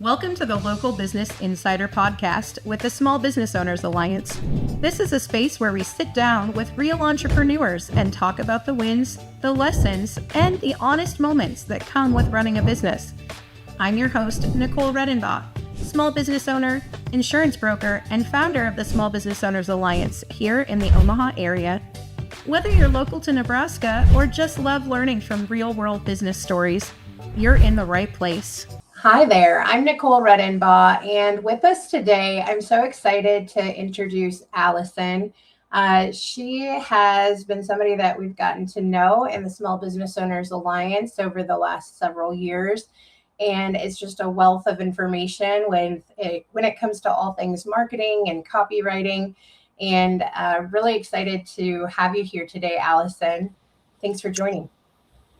Welcome to the Local Business Insider Podcast with the Small Business Owners Alliance. This is a space where we sit down with real entrepreneurs and talk about the wins, the lessons, and the honest moments that come with running a business. I'm your host, Nicole Redinbaugh, small business owner, insurance broker, and founder of the Small Business Owners Alliance here in the Omaha area. Whether you're local to Nebraska or just love learning from real-world business stories, you're in the right place. Hi there, I'm Nicole Redinbaugh, and with us today, I'm so excited to introduce Alison. She has been somebody that we've gotten to know in the Small Business Owners Alliance over the last several years, and it's just a wealth of information when it comes to all things marketing and copywriting, and really excited to have you here today, Alison. Thanks for joining.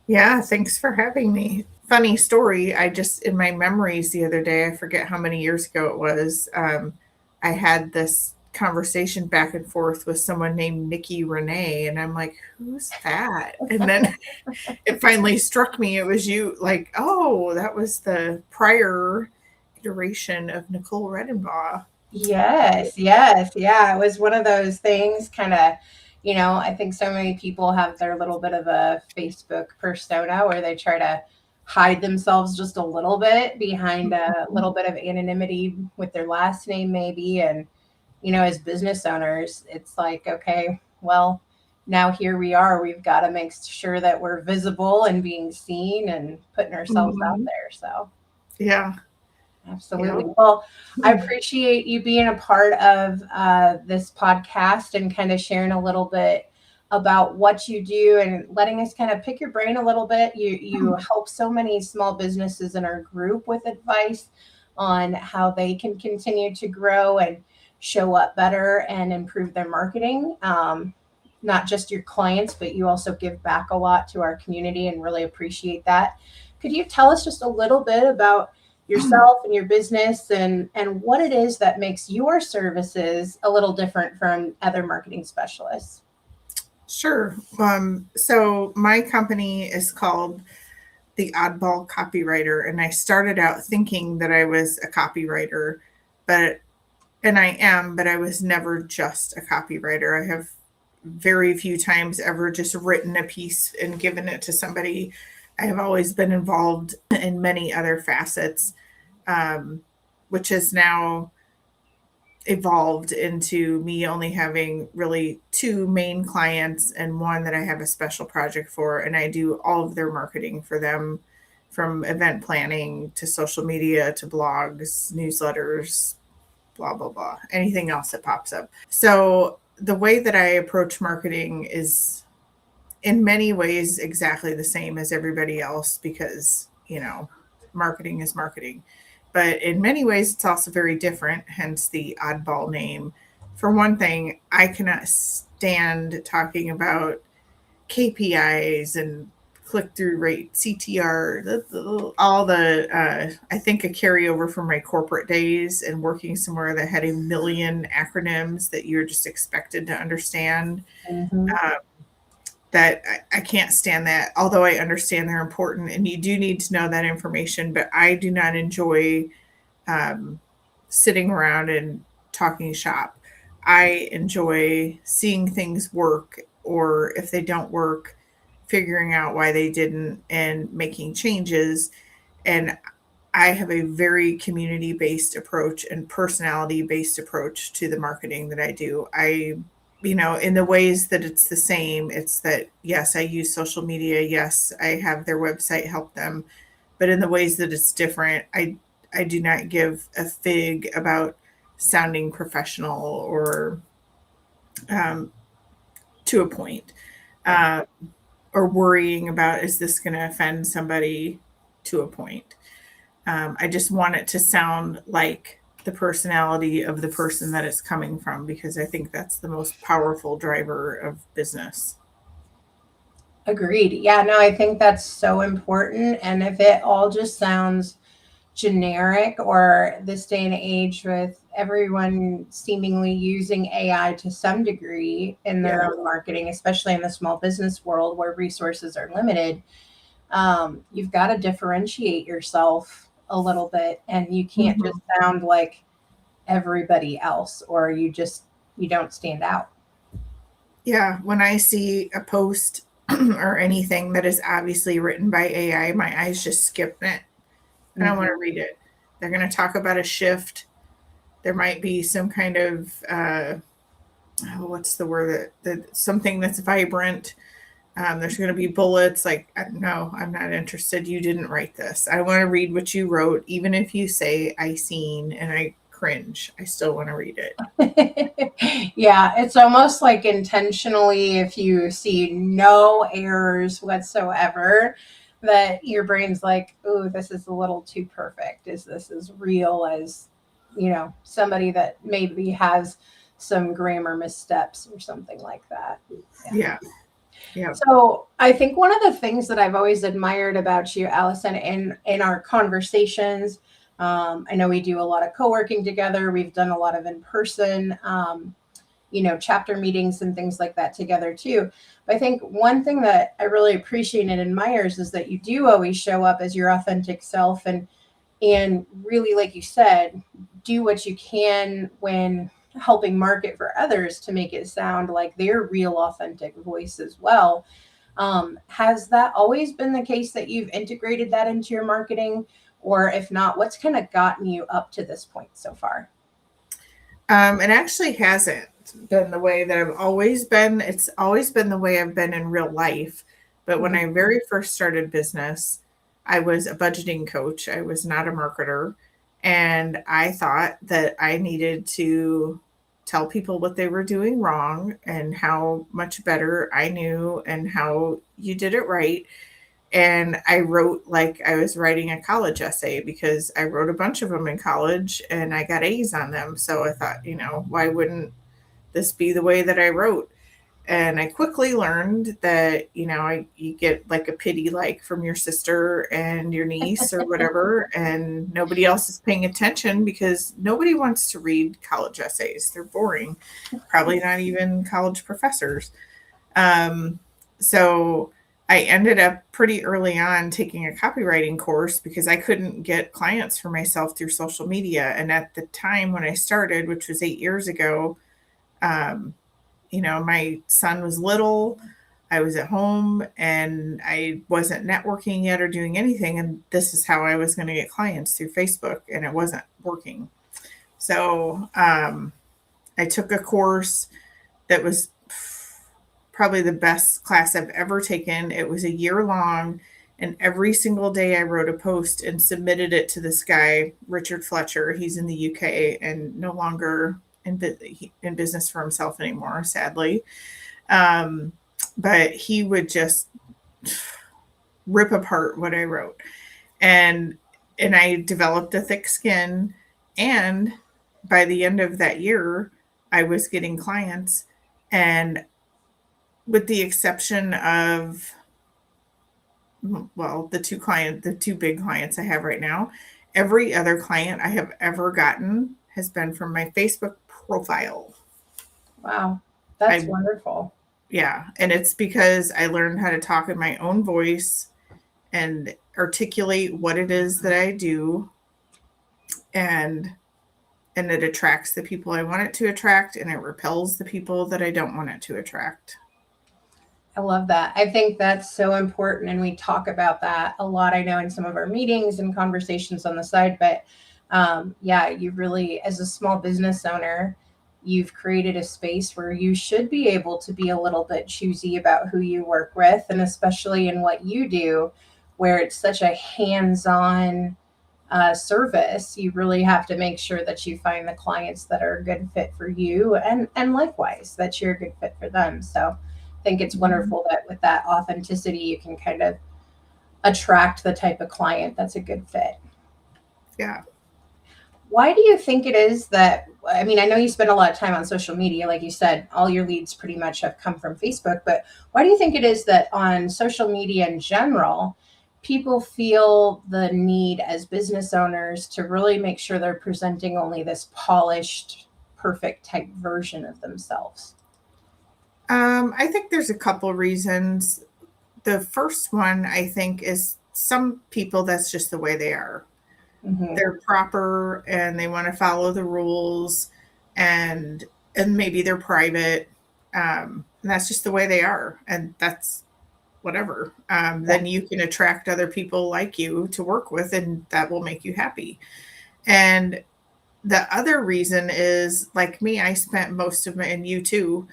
Yeah, thanks for having me. Funny story. In my memories the other day, I forget how many years ago it was, I had this conversation back and forth with someone named Nikki Renee, and I'm like, who's that? And then it finally struck me, it was you, like, oh, that was the prior iteration of Nicole Redinbaugh. Yes. Yeah. It was one of those things kind of, I think so many people have their little bit of a Facebook persona where they try to hide themselves just a little bit behind a little bit of anonymity with their last name maybe. And, as business owners, it's like, okay, well, now here we are. We've got to make sure that we're visible and being seen and putting ourselves out there. So, yeah. Absolutely. Yeah. Well, I appreciate you being a part of this podcast and kind of sharing a little bit about what you do and letting us kind of pick your brain a little bit. You help so many small businesses in our group with advice on how they can continue to grow and show up better and improve their marketing. Not just your clients, but you also give back a lot to our community and really appreciate that. Could you tell us just a little bit about yourself and your business and what it is that makes your services a little different from other marketing specialists? Sure. So my company is called the Oddball Copywriter, and I started out thinking that I was a copywriter, but I was never just a copywriter. I have very few times ever just written a piece and given it to somebody. I have always been involved in many other facets, which has now evolved into me only having really two main clients and one that I have a special project for, and I do all of their marketing for them, from event planning to social media to blogs, newsletters, blah, blah, blah, anything else that pops up. So the way that I approach marketing is in many ways exactly the same as everybody else because, marketing is marketing. But in many ways, it's also very different, hence the oddball name. For one thing, I cannot stand talking about KPIs and click-through rate, CTR, all the, I think a carryover from my corporate days and working somewhere that had a million acronyms that you're just expected to understand. Mm-hmm. That I can't stand that, although I understand they're important and you do need to know that information, but I do not enjoy sitting around and talking shop. I enjoy seeing things work, or if they don't work, figuring out why they didn't and making changes. And I have a very community-based approach and personality-based approach to the marketing that I do. In the ways that it's the same, it's that, yes, I use social media. Yes, I have their website help them. But in the ways that it's different, I do not give a fig about sounding professional or to a point, or worrying about, is this going to offend somebody to a point. I just want it to sound like the personality of the person that it's coming from, because I think that's the most powerful driver of business. Agreed. Yeah, no, I think that's so important. And if it all just sounds generic, or this day and age with everyone seemingly using AI to some degree in their own marketing, especially in the small business world where resources are limited, you've got to differentiate yourself a little bit, and you can't just sound like everybody else, or you don't stand out. Yeah. When I see a post or anything that is obviously written by AI, my eyes just skip it. I don't want to read it. They're going to talk about a shift. There might be some kind of, what's the word, that something that's vibrant. There's going to be bullets. Like, no, I'm not interested. You didn't write this. I want to read what you wrote. Even if you say I seen and I cringe, I still want to read it. Yeah, it's almost like intentionally, if you see no errors whatsoever, that your brain's like, "Ooh, this is a little too perfect. Is this as real as, somebody that maybe has some grammar missteps or something like that?" Yeah. Yeah. So I think one of the things that I've always admired about you, Alison, in our conversations, I know we do a lot of co-working together. We've done a lot of in-person, chapter meetings and things like that together too. But I think one thing that I really appreciate and admire is that you do always show up as your authentic self, and really, like you said, do what you can when helping market for others to make it sound like their real authentic voice as well. Has that always been the case that you've integrated that into your marketing? Or if not, what's kind of gotten you up to this point so far? It actually hasn't been the way that I've always been. It's always been the way I've been in real life. But when I very first started business, I was a budgeting coach. I was not a marketer. And I thought that I needed to tell people what they were doing wrong and how much better I knew and how you did it right. And I wrote like I was writing a college essay, because I wrote a bunch of them in college and I got A's on them. So I thought, why wouldn't this be the way that I wrote? And I quickly learned that, you get like a pity like from your sister and your niece or whatever, and nobody else is paying attention because nobody wants to read college essays. They're boring. Probably not even college professors. So I ended up pretty early on taking a copywriting course because I couldn't get clients for myself through social media. And at the time when I started, which was 8 years ago, my son was little, I was at home, and I wasn't networking yet or doing anything. And this is how I was going to get clients, through Facebook, and it wasn't working. So I took a course that was probably the best class I've ever taken. It was a year long, and every single day I wrote a post and submitted it to this guy, Richard Fletcher. He's in the UK and no longer in business for himself anymore, sadly. But he would just rip apart what I wrote. And I developed a thick skin. And by the end of that year, I was getting clients. And with the exception of, well, the two big clients I have right now, every other client I have ever gotten has been from my Facebook profile. Wow. That's wonderful. Yeah. And it's because I learned how to talk in my own voice and articulate what it is that I do. And it attracts the people I want it to attract, and it repels the people that I don't want it to attract. I love that. I think that's so important. And we talk about that a lot, I know, in some of our meetings and conversations on the side. But you really, as a small business owner, you've created a space where you should be able to be a little bit choosy about who you work with. And especially in what you do, where it's such a hands-on service, you really have to make sure that you find the clients that are a good fit for you, and likewise, that you're a good fit for them. So I think it's wonderful that with that authenticity, you can kind of attract the type of client that's a good fit. Yeah. Why do you think it is that, I know you spend a lot of time on social media, like you said, all your leads pretty much have come from Facebook, but why do you think it is that on social media in general, people feel the need as business owners to really make sure they're presenting only this polished, perfect type version of themselves? I think there's a couple reasons. The first one, I think, is some people, that's just the way they are. they're proper and they want to follow the rules, and maybe they're private. And that's just the way they are. And that's whatever. Then you can attract other people like you to work with, and that will make you happy. And the other reason is, like me, I spent most of my, and you too,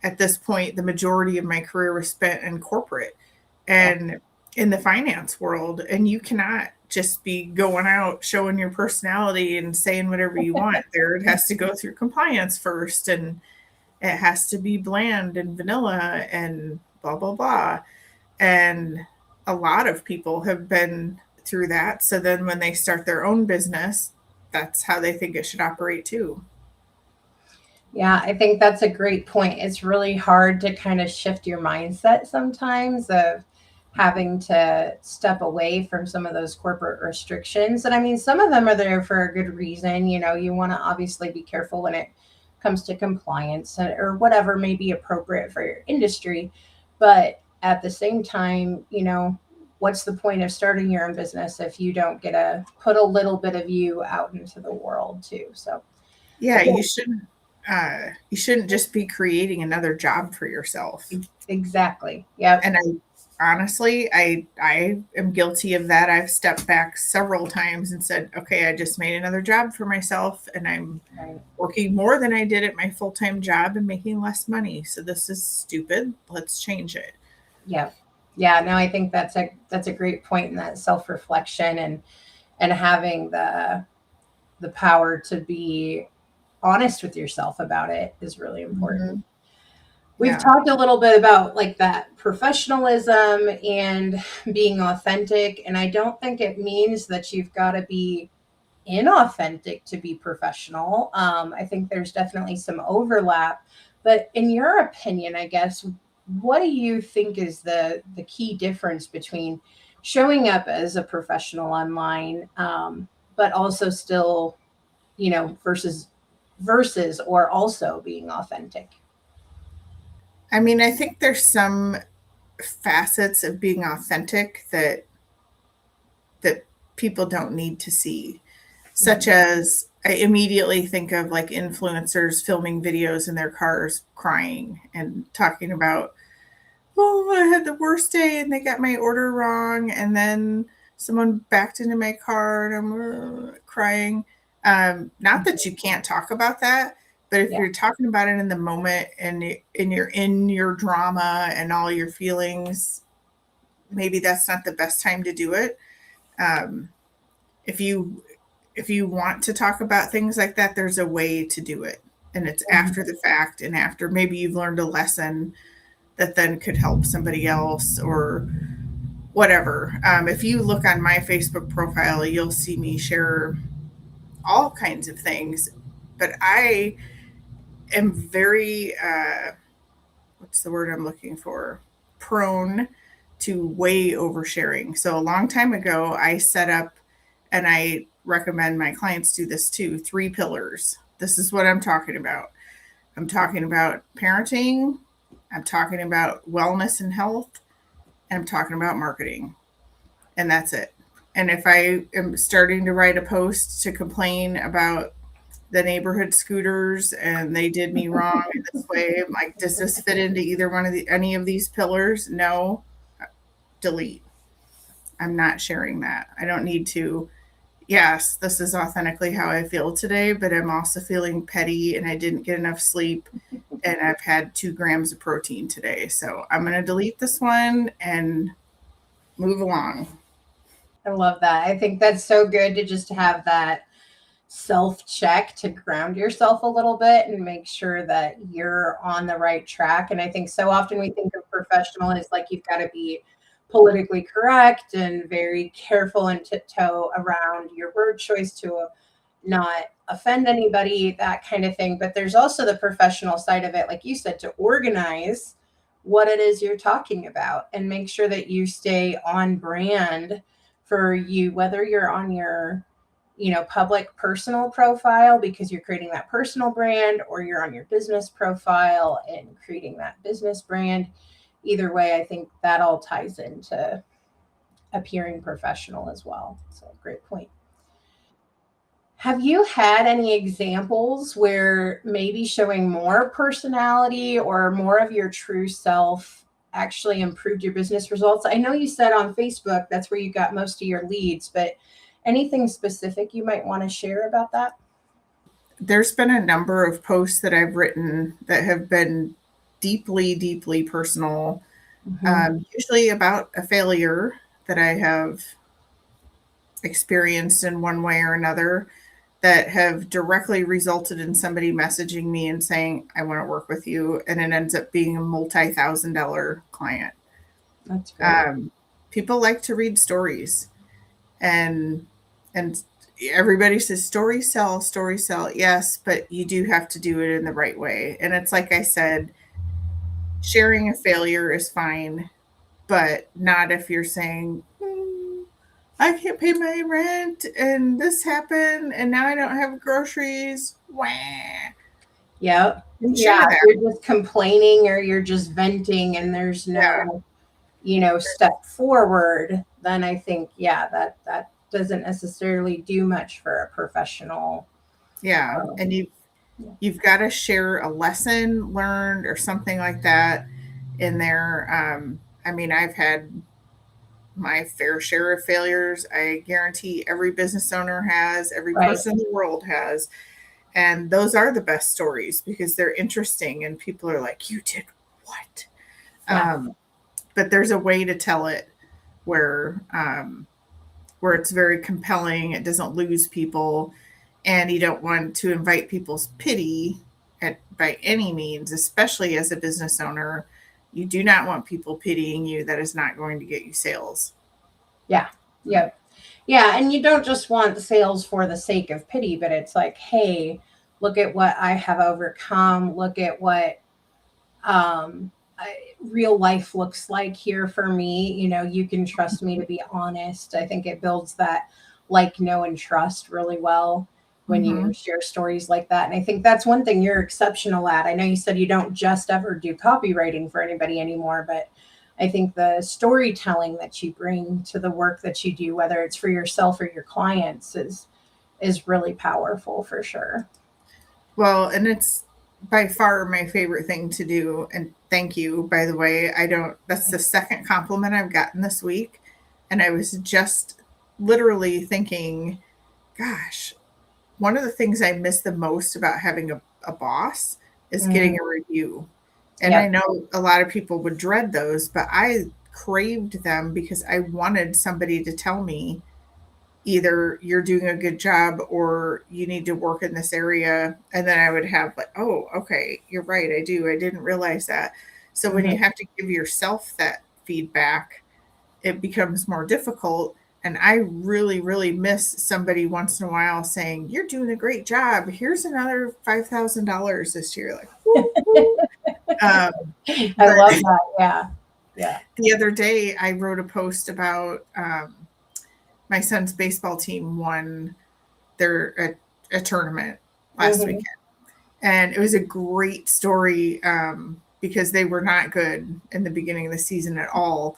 at this point, the majority of my career was spent in corporate and in the finance world. And you cannot just be going out showing your personality and saying whatever you want there. It has to go through compliance first, and it has to be bland and vanilla and blah, blah, blah. And a lot of people have been through that. So then when they start their own business, that's how they think it should operate too. Yeah, I think that's a great point. It's really hard to kind of shift your mindset sometimes of having to step away from some of those corporate restrictions. And I mean, some of them are there for a good reason. You know, you want to obviously be careful when it comes to compliance or whatever may be appropriate for your industry. But at the same time, you know, what's the point of starting your own business if you don't get to put a little bit of you out into the world too? So yeah, you shouldn't just be creating another job for yourself. Exactly. Yeah. And I am guilty of that. I've stepped back several times and said, okay, I just made another job for myself, and I'm working more than I did at my full-time job and making less money. So this is stupid. Let's change it. Yeah. Yeah. No, I think that's a great point in that self-reflection and having the power to be honest with yourself about it is really important. We've talked a little bit about like that professionalism and being authentic. And I don't think it means that you've got to be inauthentic to be professional. I think there's definitely some overlap, but in your opinion, I guess, what do you think is the key difference between showing up as a professional online, but also still, you know, versus or also being authentic? I mean, I think there's some facets of being authentic that people don't need to see, such as I immediately think of like influencers filming videos in their cars crying and talking about, oh, I had the worst day and they got my order wrong, and then someone backed into my car and I'm crying. Not that you can't talk about that, but if you're talking about it in the moment and you're in your drama and all your feelings, maybe that's not the best time to do it. If you want to talk about things like that, there's a way to do it, and it's after the fact, and after maybe you've learned a lesson that then could help somebody else or whatever. If you look on my Facebook profile, you'll see me share all kinds of things, but I am very, what's the word I'm looking for? Prone to way oversharing. So a long time ago, I set up, and I recommend my clients do this too, 3 pillars. This is what I'm talking about. I'm talking about parenting, I'm talking about wellness and health, and I'm talking about marketing. And that's it. And if I am starting to write a post to complain about the neighborhood scooters and they did me wrong in this way, I'm like, does this fit into either one of any of these pillars? No. Delete. I'm not sharing that. I don't need to. Yes, this is authentically how I feel today, but I'm also feeling petty and I didn't get enough sleep and I've had 2 grams of protein today. So I'm going to delete this one and move along. I love that. I think that's so good to just have that self-check to ground yourself a little bit and make sure that you're on the right track. And I think so often we think of professional as like you've got to be politically correct and very careful and tiptoe around your word choice to not offend anybody, that kind of thing. But there's also the professional side of it, like you said, to organize what it is you're talking about and make sure that you stay on brand for you, whether you're on your, you know, public personal profile because you're creating that personal brand, or you're on your business profile and creating that business brand. Either way, I think that all ties into appearing professional as well. So great point. Have you had any examples where maybe showing more personality or more of your true self actually improved your business results? I know you said on Facebook that's where you got most of your leads, but anything specific you might want to share about that? There's been a number of posts that I've written that have been deeply, deeply personal, usually about a failure that I have experienced in one way or another, that have directly resulted in somebody messaging me and saying, I want to work with you. And it ends up being a multi-$1,000 client. That's great. People like to read stories, and everybody says stories sell. Yes, but you do have to do it in the right way. And it's like I said, sharing a failure is fine, but not if you're saying, I can't pay my rent and this happened and now I don't have groceries. Wah. Yep. Yeah. You're just complaining or you're just venting and there's no, step forward. Then I think, that doesn't necessarily do much for a professional. Yeah. And you've got to share a lesson learned or something like that in there. I mean, I've had my fair share of failures. I guarantee every business owner has, every person in the world has. And those are the best stories because they're interesting and people are like, you did what? Yeah. But there's a way to tell it where it's very compelling. It doesn't lose people, and you don't want to invite people's pity by any means, especially as a business owner. You do not want people pitying you. That is not going to get you sales. Yeah. Yep. Yeah. And you don't just want sales for the sake of pity, but it's like, hey, look at what I have overcome. Look at what real life looks like here for me. You can trust me to be honest. I think it builds that like, know, and trust really well when you share stories like that. And I think that's one thing you're exceptional at. I know you said you don't just ever do copywriting for anybody anymore, but I think the storytelling that you bring to the work that you do, whether it's for yourself or your clients, is really powerful for sure. Well, and it's by far my favorite thing to do. And thank you, by the way. That's the second compliment I've gotten this week. And I was just literally thinking, gosh, one of the things I miss the most about having a boss is getting a review. And I know a lot of people would dread those, but I craved them because I wanted somebody to tell me either you're doing a good job or you need to work in this area. And then I would have like, oh, okay, you're right. I didn't realize that. So when you have to give yourself that feedback, it becomes more difficult. And I really, really miss somebody once in a while saying, you're doing a great job. Here's another $5,000 this year. Like, woo, woo. I love that. Yeah. Yeah. The other day I wrote a post about my son's baseball team won a tournament last weekend. And it was a great story because they were not good in the beginning of the season at all.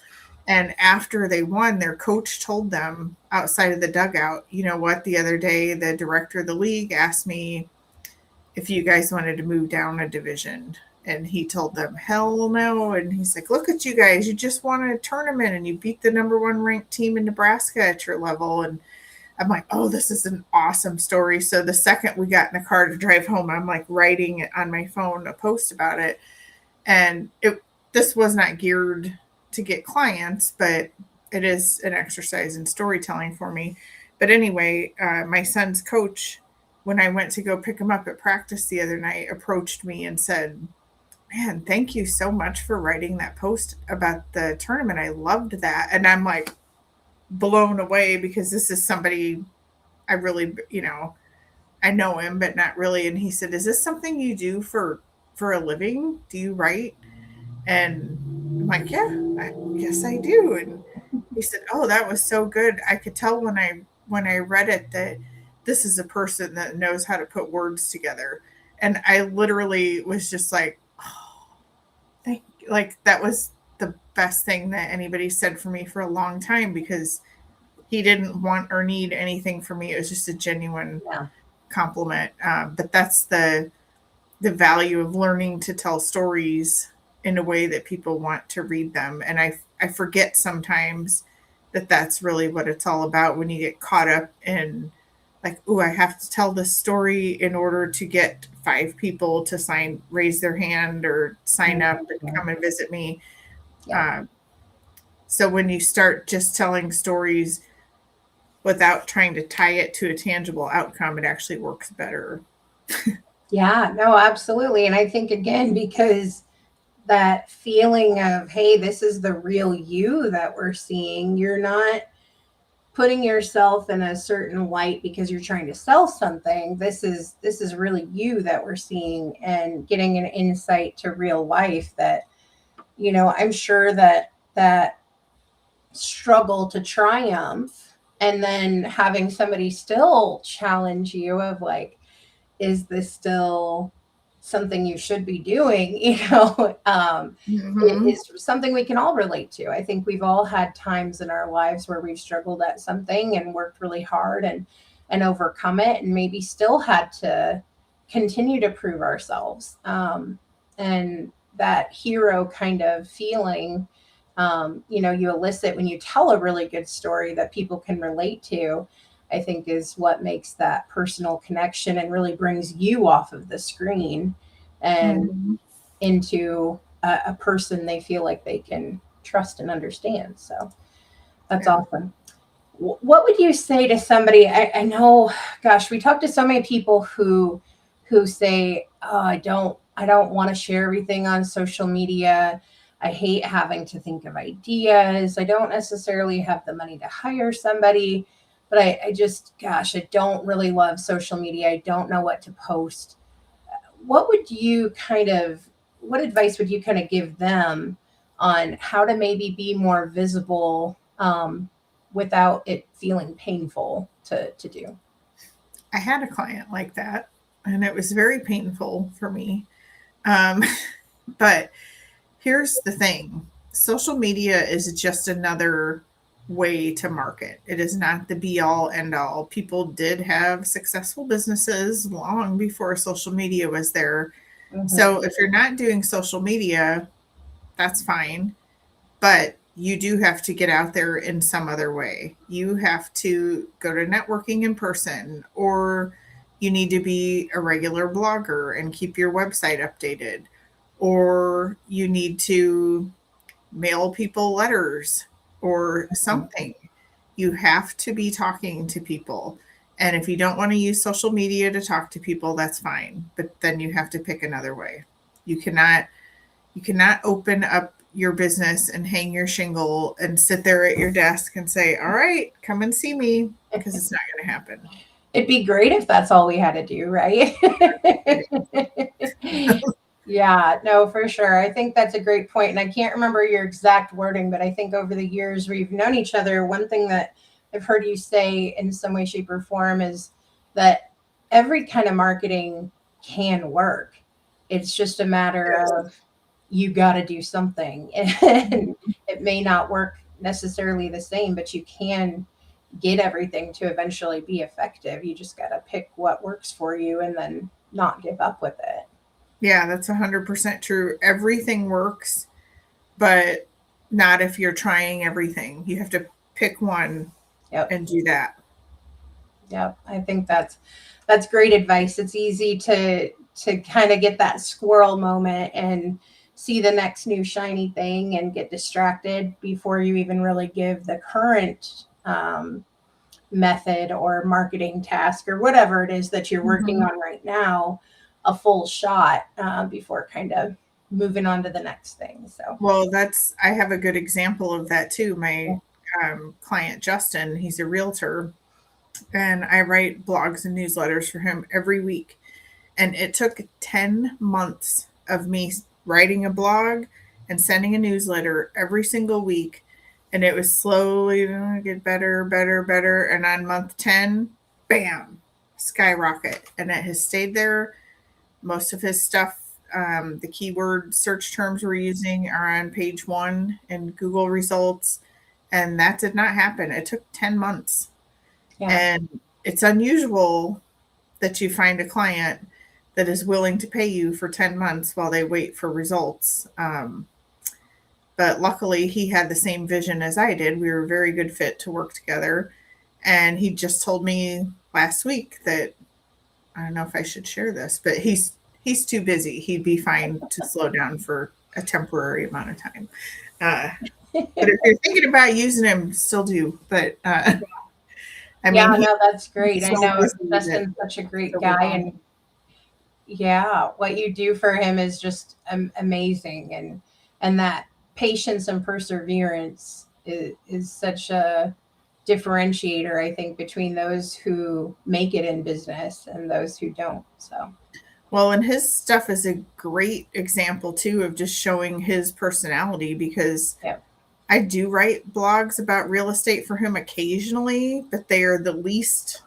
And after they won, their coach told them outside of the dugout, you know what, the other day, the director of the league asked me if you guys wanted to move down a division. And he told them, hell no. And he's like, look at you guys. You just won a tournament and you beat the number one ranked team in Nebraska at your level. And I'm like, oh, this is an awesome story. So the second we got in the car to drive home, I'm like writing on my phone a post about it. And this was not geared to get clients, but it is an exercise in storytelling for me. But anyway, my son's coach, when I went to go pick him up at practice the other night, approached me and said, man, thank you so much for writing that post about the tournament. I loved that. And I'm like blown away because this is somebody I really, I know him, but not really. And he said, is this something you do for a living? Do you write? And I'm like, yeah, yes, I do. And he said, oh, that was so good. I could tell when I read it that this is a person that knows how to put words together. And I literally was just like, oh, thank you. Like that was the best thing that anybody said for me for a long time, because he didn't want or need anything from me. It was just a genuine Yeah. compliment. But that's the value of learning to tell stories in a way that people want to read them. And I forget sometimes that that's really what it's all about when you get caught up in like, oh, I have to tell this story in order to get 5 people to raise their hand or sign up and come and visit me. Yeah. So when you start just telling stories without trying to tie it to a tangible outcome, it actually works better. Yeah, no, absolutely. And I think, again, because that feeling of, hey, this is the real you that we're seeing, you're not putting yourself in a certain light because you're trying to sell something. This is really you that we're seeing, and getting an insight to real life that, I'm sure that struggle to triumph, and then having somebody still challenge you of like, is this still something you should be doing? It is something we can all relate to. I think we've all had times in our lives where we've struggled at something and worked really hard and overcome it, and maybe still had to continue to prove ourselves. And that hero kind of feeling, you elicit when you tell a really good story that people can relate to, I think is what makes that personal connection and really brings you off of the screen and into a person they feel like they can trust and understand. So that's awesome. What would you say to somebody? I know, gosh, we talk to so many people who say, oh, I don't want to share everything on social media. I hate having to think of ideas. I don't necessarily have the money to hire somebody, but I just, gosh, I don't really love social media. I don't know what to post. What advice would you kind of give them on how to maybe be more visible without it feeling painful to do? I had a client like that, and it was very painful for me. But here's the thing. Social media is just another way to market. It is not the be all end all. People did have successful businesses long before social media was there. Mm-hmm. So if you're not doing social media, that's fine. But you do have to get out there in some other way. You have to go to networking in person, or you need to be a regular blogger and keep your website updated, or you need to mail people letters or something. You have to be talking to people. And if you don't want to use social media to talk to people, that's fine. But then you have to pick another way. You cannot open up your business and hang your shingle and sit there at your desk and say, all right, come and see me, because it's not going to happen. It'd be great if that's all we had to do, right? Yeah, no, for sure. I think that's a great point. And I can't remember your exact wording, but I think over the years we've known each other, one thing that I've heard you say in some way, shape, or form is that every kind of marketing can work. It's just a matter of you got to do something. And it may not work necessarily the same, but you can get everything to eventually be effective. You just got to pick what works for you and then not give up with it. Yeah, that's 100% true. Everything works, but not if you're trying everything. You have to pick one and do that. Yep. I think that's great advice. It's easy to kind of get that squirrel moment and see the next new shiny thing and get distracted before you even really give the current method or marketing task or whatever it is that you're working on right now a full shot before kind of moving on to the next thing. So, well, I have a good example of that too. My client, Justin, he's a realtor, and I write blogs and newsletters for him every week. And it took 10 months of me writing a blog and sending a newsletter every single week. And it was slowly get better. And on month 10, bam, skyrocket. And it has stayed there. Most of his stuff, the keyword search terms we're using are on page 1 in Google results. And that did not happen. It took 10 months. Yeah. And it's unusual that you find a client that is willing to pay you for 10 months while they wait for results. But luckily, he had the same vision as I did. We were a very good fit to work together. And he just told me last week that, I don't know if I should share this, but he's too busy. He'd be fine to slow down for a temporary amount of time. But if you're thinking about using him, still do. But I mean, yeah, no, that's great. I so know busy Dustin's such a great so guy, long. and yeah, what you do for him is just amazing, and that patience and perseverance is such a differentiator, I think, between those who make it in business and those who don't. So, Well, and his stuff is a great example too of just showing his personality, because yeah. I do write blogs about real estate for him occasionally, but they are the least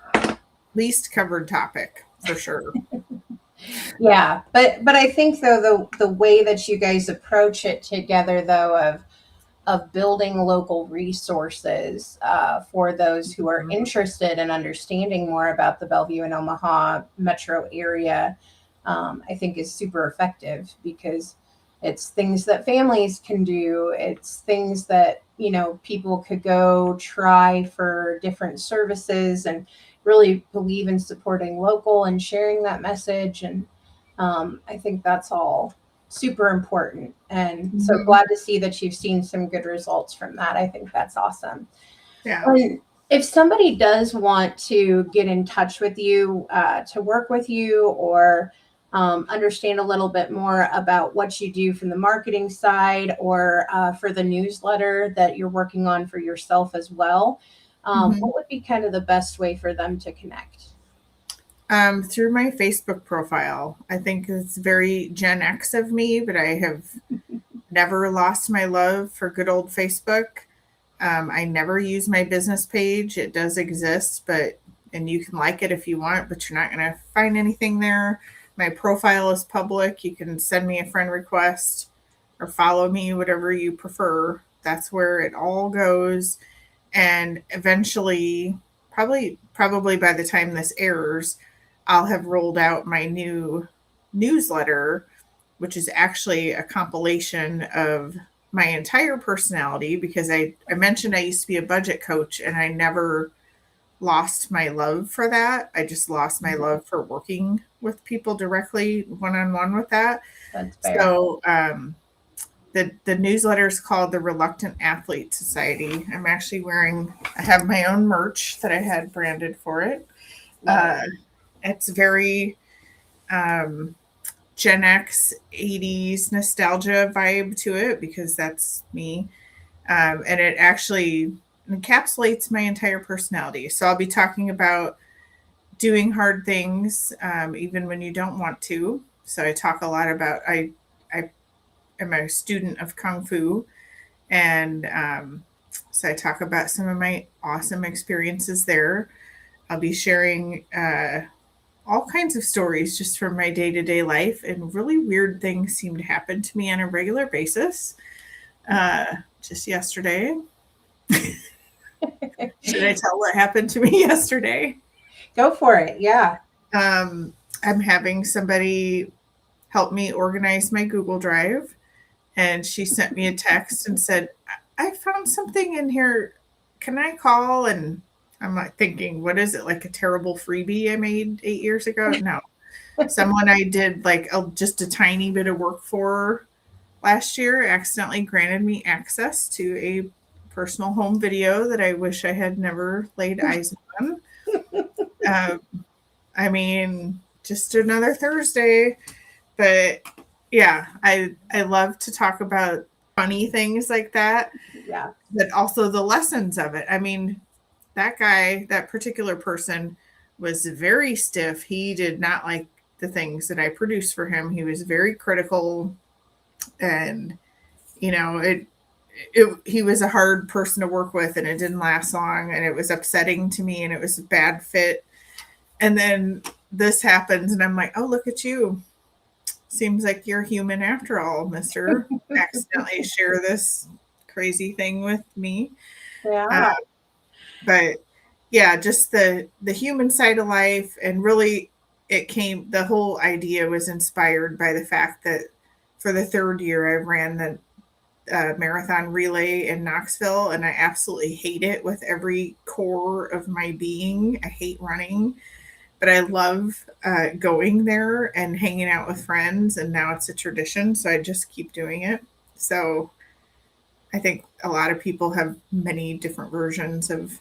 covered topic for sure. Yeah, but I think though the way that you guys approach it together, though, of building local resources for those who are interested in understanding more about the Bellevue and Omaha metro area, I think is super effective, because it's things that families can do. It's things that, people could go try for different services, and really believe in supporting local and sharing that message. And I think that's all super important. And so glad to see that you've seen some good results from that. I think that's awesome. Yeah. And if somebody does want to get in touch with you, to work with you, or understand a little bit more about what you do from the marketing side, or for the newsletter that you're working on for yourself as well, what would be kind of the best way for them to connect? Through my Facebook profile. I think it's very Gen X of me, but I have never lost my love for good old Facebook. I never use my business page. It does exist, and you can like it if you want, but you're not going to find anything there. My profile is public. You can send me a friend request or follow me, whatever you prefer. That's where it all goes. And eventually, probably by the time this airs, I'll have rolled out my new newsletter, which is actually a compilation of my entire personality, because I mentioned I used to be a budget coach, and I never lost my love for that. I just lost my love for working with people directly one-on-one with that. That's fair. So the newsletter is called the Reluctant Athlete Society. I'm actually I have my own merch that I had branded for it. It's very Gen X 80s nostalgia vibe to it, because that's me. And it actually encapsulates my entire personality. So I'll be talking about doing hard things, even when you don't want to. So I talk a lot about, I am a student of Kung Fu. And so I talk about some of my awesome experiences there. I'll be sharing all kinds of stories just from my day-to-day life, and really weird things seem to happen to me on a regular basis. Just yesterday. Should I tell what happened to me yesterday? Go for it. Yeah. I'm having somebody help me organize my Google Drive, and she sent me a text and said, I found something in here. Can I call? And I'm like thinking, what is it, like a terrible freebie I made 8 years ago? No. Someone I did just a tiny bit of work for last year accidentally granted me access to a personal home video that I wish I had never laid eyes on. I mean, just another Thursday. But yeah, I love to talk about funny things like that. Yeah. But also the lessons of it. I mean, that particular person was very stiff. He did not like the things that I produced for him. He was very critical, and he was a hard person to work with, and it didn't last long, and it was upsetting to me, and it was a bad fit. And then this happens, and I'm like, oh, look at you. Seems like you're human after all, mister. Accidentally share this crazy thing with me. Yeah. But yeah, just the human side of life, and really the whole idea was inspired by the fact that for the third year I ran the marathon relay in Knoxville, and I absolutely hate it with every core of my being. I hate running, but I love going there and hanging out with friends, and now it's a tradition, so I just keep doing it. So I think a lot of people have many different versions of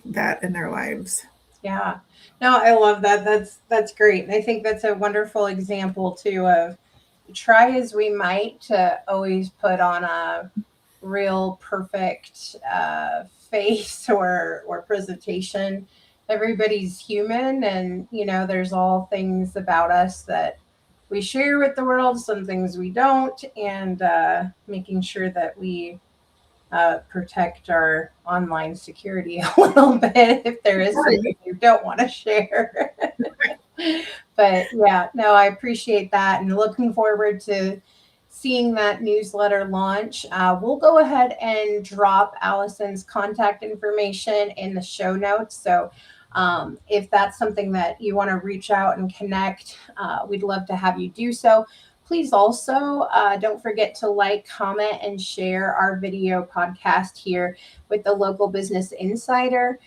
that in their lives. Yeah. No, I love that. That's great. And I think that's a wonderful example too of try as we might to always put on a real perfect face or presentation. Everybody's human, and there's all things about us that we share with the world, some things we don't, and making sure that we protect our online security a little bit if there is something you don't want to share. But yeah, no, I appreciate that, and looking forward to seeing that newsletter launch. We'll go ahead and drop Alison's contact information in the show notes. So if that's something that you want to reach out and connect, we'd love to have you do so. Please also don't forget to like, comment, and share our video podcast here with the Local Business Insider.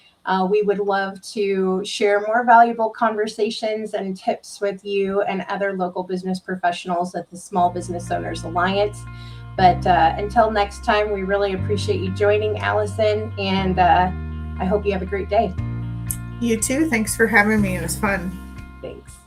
We would love to share more valuable conversations and tips with you and other local business professionals at the Small Business Owners Alliance. But until next time, we really appreciate you joining, Alison, and I hope you have a great day. You too. Thanks for having me. It was fun. Thanks.